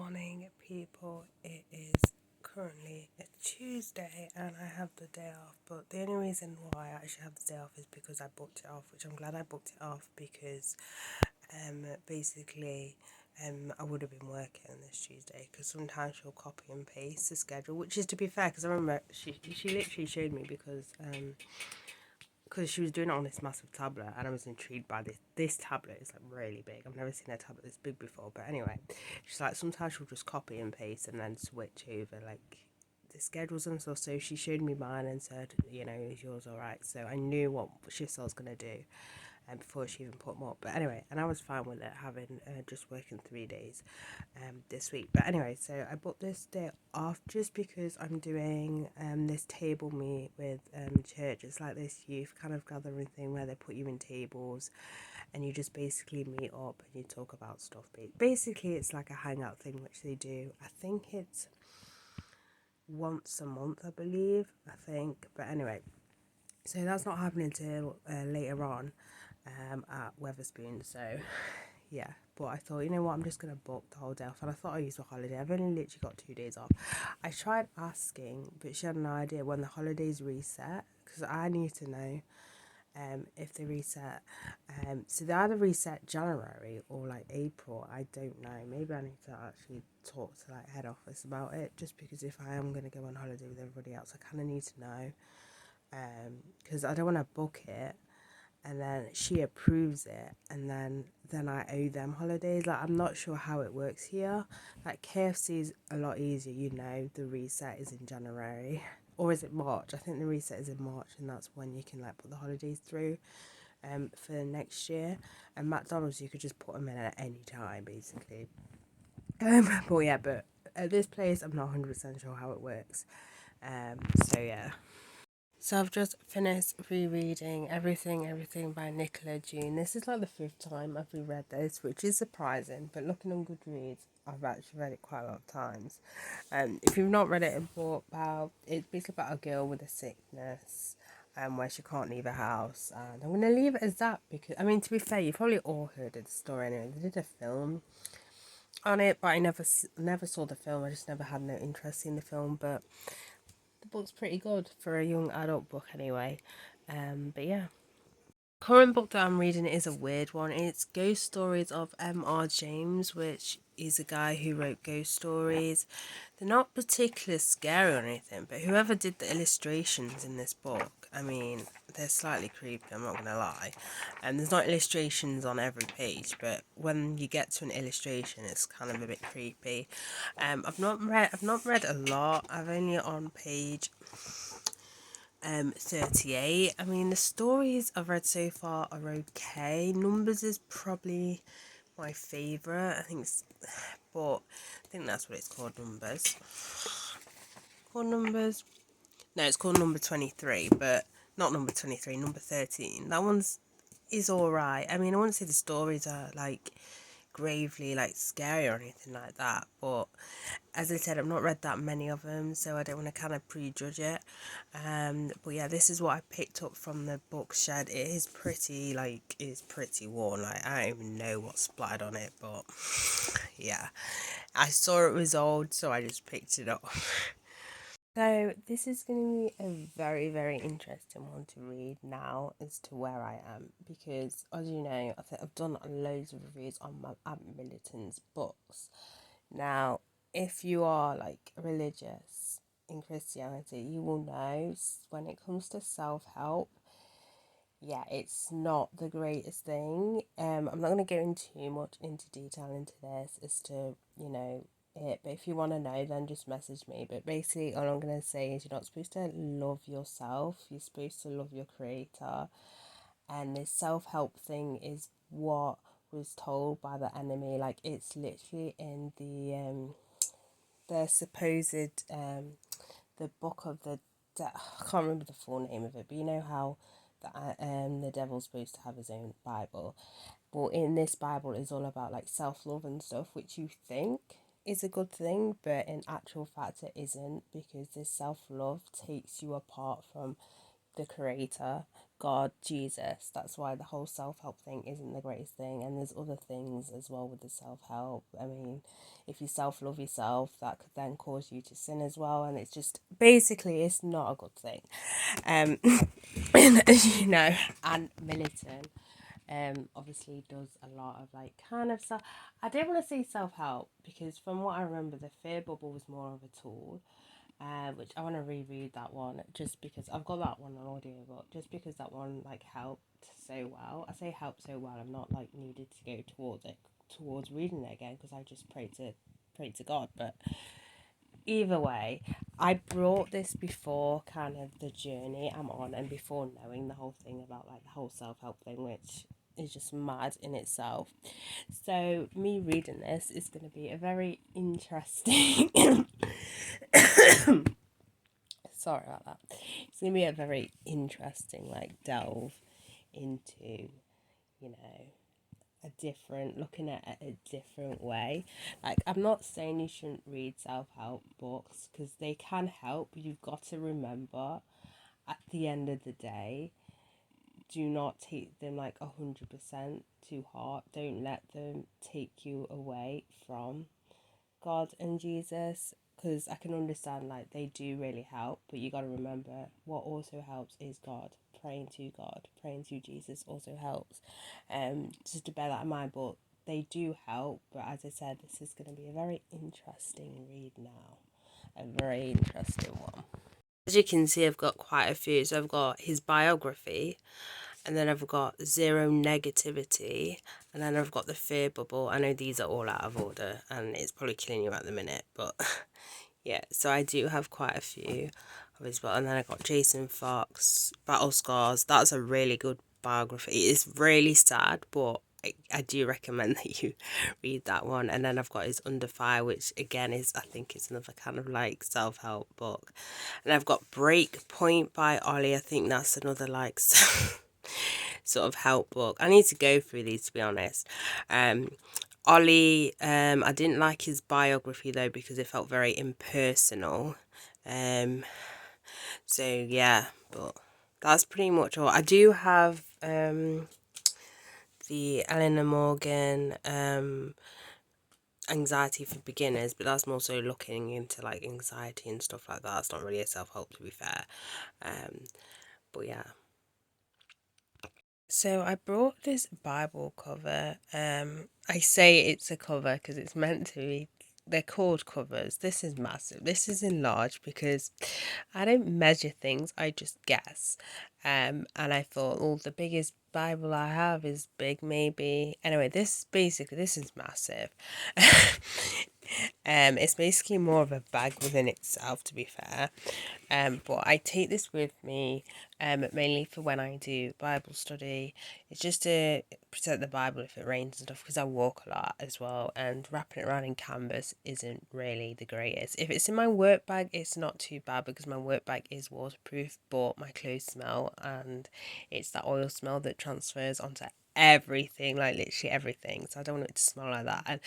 morning, people. It is currently a Tuesday and I have the day off. But the only reason why I actually have the day off is because I booked it off, which I'm glad I booked it off because basically I would have been working on this Tuesday because sometimes she'll copy and paste the schedule, which is, to be fair, because I remember she literally showed me because she was doing it on this massive tablet and I was intrigued by this tablet. Is like really big. I've never seen a tablet this big before. But anyway, she's like, sometimes she'll just copy and paste and then switch over like the schedules and stuff. So she showed me mine and said, is yours alright? So I knew what shifts I was going to do before she even put them up. But anyway, and I was fine with it, having just working 3 days this week. But anyway, so I booked this day off just because I'm doing this table meet with church. It's like this youth kind of gathering thing where they put you in tables and you just basically meet up and you talk about stuff. Basically, it's like a hangout thing which they do. I think it's once a month, I believe. But anyway, so that's not happening till later on at Weatherspoon. So yeah, but I thought, you know what, I'm just going to book the whole day off. And I thought I'd use the holiday. I've only literally got 2 days off. I tried asking, but she had no idea when the holidays reset, because I need to know if they reset. So they either reset January or like April. I don't know. Maybe I need to actually talk to like head office about it, just because if I am going to go on holiday with everybody else, I kind of need to know, because I don't want to book it and then she approves it and then I owe them holidays. Like, I'm not sure how it works here. Like, KFC's a lot easier, the reset is in January. Or is it March? I think the reset is in March and that's when you can like put the holidays through for next year. And McDonald's, you could just put them in at any time basically. But at this place I'm not 100% sure how it works. So yeah. So I've just finished rereading Everything by Nicola June. This is like the 5th time I've reread this, which is surprising, but looking on Goodreads, I've actually read it quite a lot of times. If you've not read it, it's basically about a girl with a sickness where she can't leave her house. And I'm going to leave it as that because, I mean, to be fair, you've probably all heard of the story anyway. They did a film on it, but I never saw the film. I just never had no interest in the film, but the book's pretty good for a young adult book anyway. But yeah. Current book that I'm reading is a weird one. It's Ghost Stories of M.R. James, which is a guy who wrote ghost stories. They're not particularly scary or anything, but whoever did the illustrations in this book, I mean, they're slightly creepy, I'm not going to lie. And there's not illustrations on every page, but when you get to an illustration, it's kind of a bit creepy. I've not read a lot. I've only on page 38. I mean, the stories I've read so far are okay. Numbers is probably my favourite. But I think that's what it's called, Numbers. Called Numbers? No, it's called Number 23, but not Number 23, Number 13. That one's is alright. I mean, I wouldn't say the stories are like gravely like scary or anything like that, but as I said, I've not read that many of them, so I don't want to kind of prejudge it. But yeah, this is what I picked up from the book shed. It is pretty worn. Like, I don't even know what's splattered on it, but yeah, I saw it was old, so I just picked it up. So this is going to be a very, very interesting one to read now as to where I am, because as you know, I've done loads of reviews on my Aunt Militant's books. Now, if you are like religious in Christianity, you will know when it comes to self-help, yeah, it's not the greatest thing. I'm not going to go into much into detail into this as to, it, but if you want to know, then just message me. But basically, all I'm going to say is you're not supposed to love yourself, you're supposed to love your creator. And this self-help thing is what was told by the enemy. Like, it's literally in the supposed the book of I can't remember the full name of it, but you know how the devil's supposed to have his own Bible. Well, in this Bible is all about like self-love and stuff, which you think is a good thing, but in actual fact it isn't, because this self-love takes you apart from the creator, God, Jesus. That's why the whole self-help thing isn't the greatest thing. And there's other things as well with the self-help. I mean, if you self-love yourself, that could then cause you to sin as well. And it's just, basically, it's not a good thing. As you know, Anne Militant obviously does a lot of like kind of self. I don't want to say self-help because from what I remember, the Fear Bubble was more of a tool. Which I want to reread that one just because I've got that one on audiobook, just because that one like helped so well. I say helped so well, I'm not like needed to go towards reading it again because I just pray to God. But either way, I brought this before kind of the journey I'm on and before knowing the whole thing about like the whole self-help thing, which is just mad in itself. So me reading this is going to be a very interesting sorry about that. It's going to be a very interesting like delve into, you know, looking at it a different way. Like, I'm not saying you shouldn't read self-help books because they can help. You've got to remember at the end of the day, do not take them like 100% to heart. Don't let them take you away from God and Jesus, because I can understand like they do really help, but you got to remember what also helps is God. Praying to Jesus also helps. Just to bear that in mind, but they do help. But as I said, this is going to be a very interesting read now, a very interesting one. As you can see, I've got quite a few. So I've got his biography, and then I've got Zero Negativity, and then I've got the Fear Bubble. I know these are all out of order and it's probably killing you at the minute, but yeah, so I do have quite a few of his books. And then I got Jason Fox, Battle Scars. That's a really good biography. It's really sad, but I do recommend that you read that one. And then I've got his Under Fire, which again is, I think it's another kind of like self-help book. And I've got Break Point by Ollie. I think that's another like sort of help book. I need to go through these, to be honest. Ollie, I didn't like his biography though because it felt very impersonal. So yeah, but that's pretty much all. I do have the Eleanor Morgan Anxiety for Beginners, but that's more so looking into like anxiety and stuff like that. It's not really a self-help, to be fair. But yeah. So I brought this Bible cover. I say it's a cover because it's meant to be. They're called covers. This is massive. This is enlarged because I don't measure things. I just guess. And I thought, oh, the biggest Bible I have is big, maybe. Anyway, this is massive. It's basically more of a bag within itself, to be fair. But I take this with me, mainly for when I do Bible study. It's just to protect the Bible if it rains and stuff, because I walk a lot as well, and wrapping it around in canvas isn't really the greatest. If it's in my work bag, it's not too bad because my work bag is waterproof, but my clothes smell, and it's that oil smell that transfers onto everything, like literally everything, so I don't want it to smell like that. And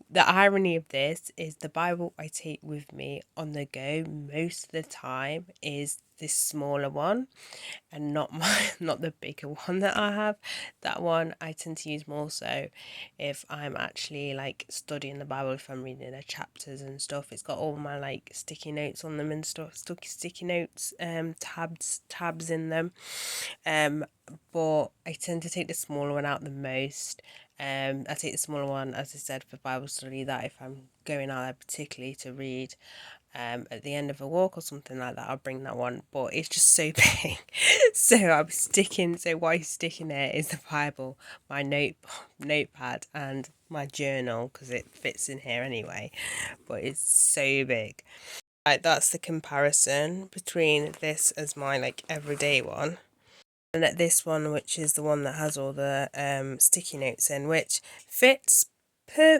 the irony of this is the Bible I take with me on the go most of the time is this smaller one, and not the bigger one that I have. That one I tend to use more so if I'm actually like studying the Bible, if I'm reading the chapters and stuff. It's got all my like sticky notes on them and stuff, sticky notes, tabs in them. But I tend to take the smaller one out the most. I take the smaller one, as I said, for Bible study, that if I'm going out there particularly to read at the end of a walk or something like that, I'll bring that one. But it's just so big. So what I'm sticking there is the Bible, my notepad and my journal, because it fits in here anyway. But it's so big. Like, that's the comparison between this as my like everyday one, and at this one, which is the one that has all the sticky notes in, which fits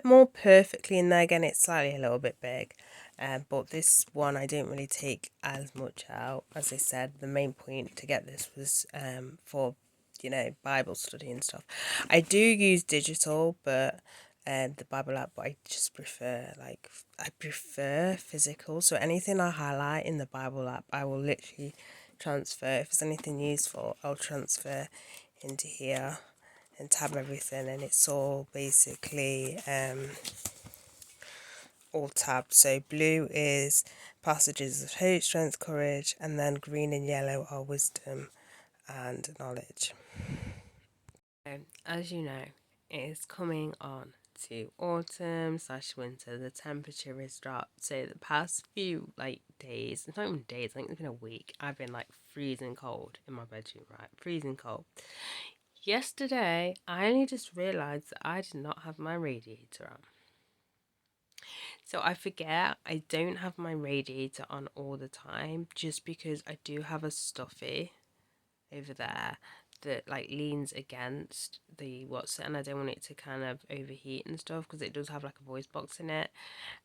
more perfectly in there. Again, it's slightly a little bit big, but this one I didn't really take as much out. As I said, the main point to get this was for, you know, Bible study and stuff. I do use digital, but the Bible app, but I just prefer physical. So anything I highlight in the Bible app, I will literally transfer. If there's anything useful, I'll transfer into here and tab everything, and it's all basically all tabbed. So blue is passages of hope, strength, courage, and then green and yellow are wisdom and knowledge. As you know, it is coming on to autumn/winter. The temperature is dropped. So the past few days, it's not even days, I think it's been a week, I've been freezing cold in my bedroom, right? Freezing cold. Yesterday, I only just realised that I did not have my radiator on. So I forget I don't have my radiator on all the time, just because I do have a stuffy over there that leans against the WhatsApp, and I don't want it to kind of overheat and stuff, because it does have a voice box in it.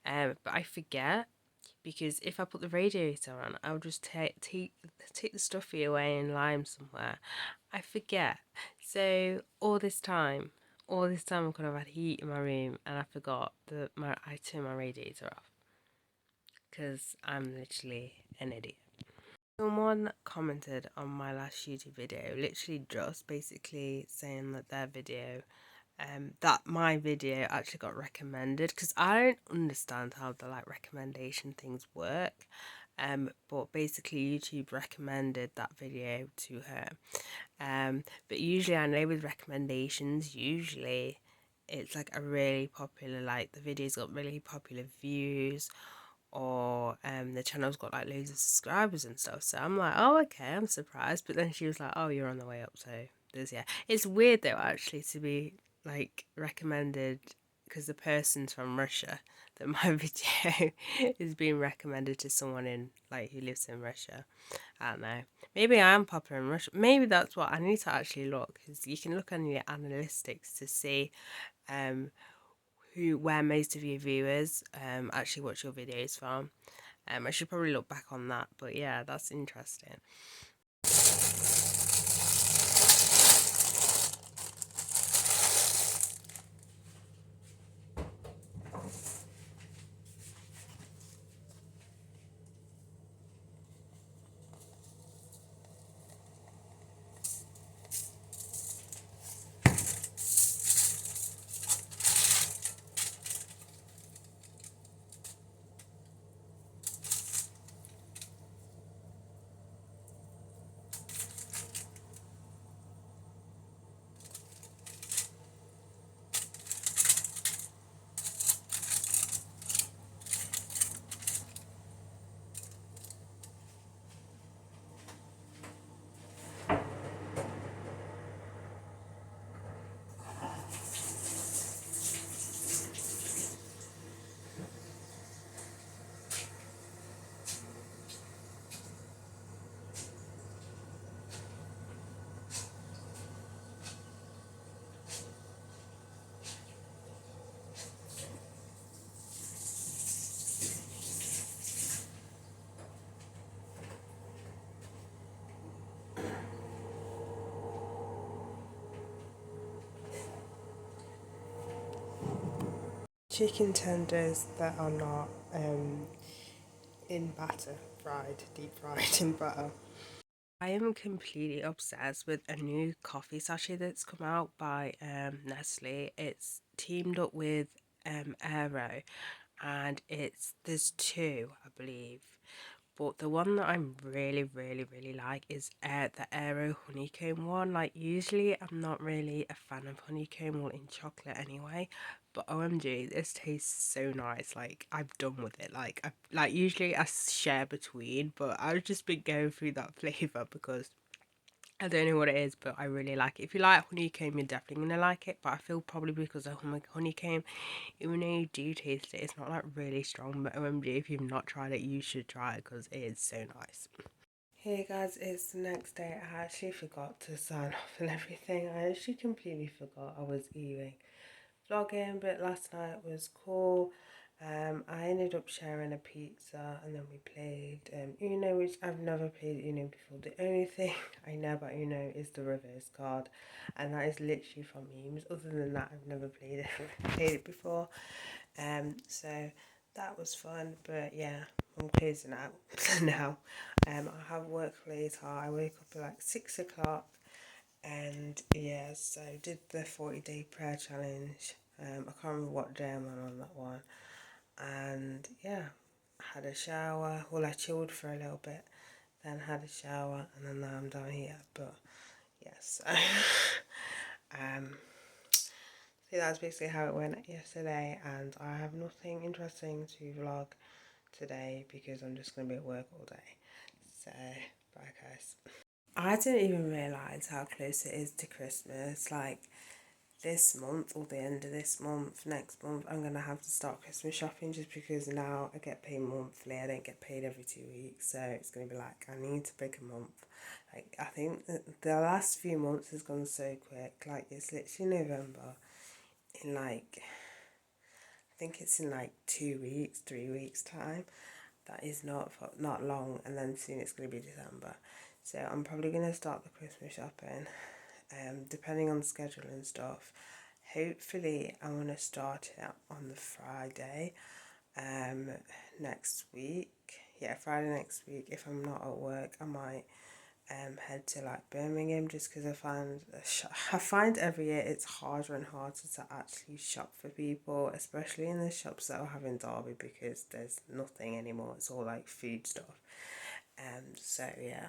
But I forget, because if I put the radiator on, I'll just take the stuffy away and lie somewhere. I forget. So all this time I could have had heat in my room, and I forgot that I turned my radiator off, because I'm literally an idiot. Someone commented on my last YouTube video, literally just basically saying that their video, that my video actually got recommended, because I don't understand how the recommendation things work. But basically YouTube recommended that video to her. But usually, I know with recommendations, usually it's a really popular, the video's got really popular views, or the channel's got loads of subscribers and stuff. So I'm like, oh, okay, I'm surprised. But then she was like, oh, you're on the way up. So there's, yeah, it's weird though, actually, to be recommended, because the person's from Russia, that my video is being recommended to someone in who lives in Russia. I don't know. Maybe I am popular in Russia. Maybe that's what I need to actually look, because you can look on your analytics to see where most of your viewers actually watch your videos from. I should probably look back on that, but yeah, that's interesting. Chicken tenders that are not in batter, deep fried in butter. I am completely obsessed with a new coffee sachet that's come out by Nestle. It's teamed up with Aero, and there's two, I believe. But the one that I'm really like is the Aero honeycomb one. Usually I'm not really a fan of honeycomb or in chocolate anyway, but OMG, this tastes so nice. I've done with it. Usually I share between, but I've just been going through that flavour because I don't know what it is, but I really like it. If you like honeycomb, you're definitely going to like it. But I feel probably because of honeycomb, even though you do taste it, it's not really strong. But OMG, if you've not tried it, you should try it, because it is so nice. Hey guys, it's the next day. I actually forgot to sign off and everything. I actually completely forgot I was even vlogging, but last night was cool. I ended up sharing a pizza, and then we played Uno, which I've never played Uno before. The only thing I know about Uno is the reverse card, and that is literally from memes. Other than that, I've never played it before. So that was fun. But yeah, I'm closing out now. I have work later. I wake up at like 6 o'clock, and yeah, so I did the 40-day prayer challenge. I can't remember what day I'm on that one, and yeah, I had a shower. Well, I chilled for a little bit, then had a shower, and then now I'm down here. But yes, um, so that's basically how it went yesterday, and I have nothing interesting to vlog today because I'm just going to be at work all day. So, bye guys. I didn't even realise how close it is to Christmas. Like, this month or the end of this month, next month, I'm going to have to start Christmas shopping just because now I get paid monthly. I don't get paid every 2 weeks. So it's going to be like, I need to pick a month. Like, I think the last few months has gone so quick. Like, it's literally November in like, I think it's in like 2 weeks, 3 weeks time. That is not long, and then soon it's going to be December. So I'm probably going to start the Christmas shopping, depending on the schedule and stuff. Hopefully I want to start it on the Friday next week. Yeah, Friday next week. If I'm not at work, I might head to like Birmingham just because I find every year it's harder and harder to actually shop for people, especially in the shops that I have in Derby because there's nothing anymore. It's all like food stuff. So yeah.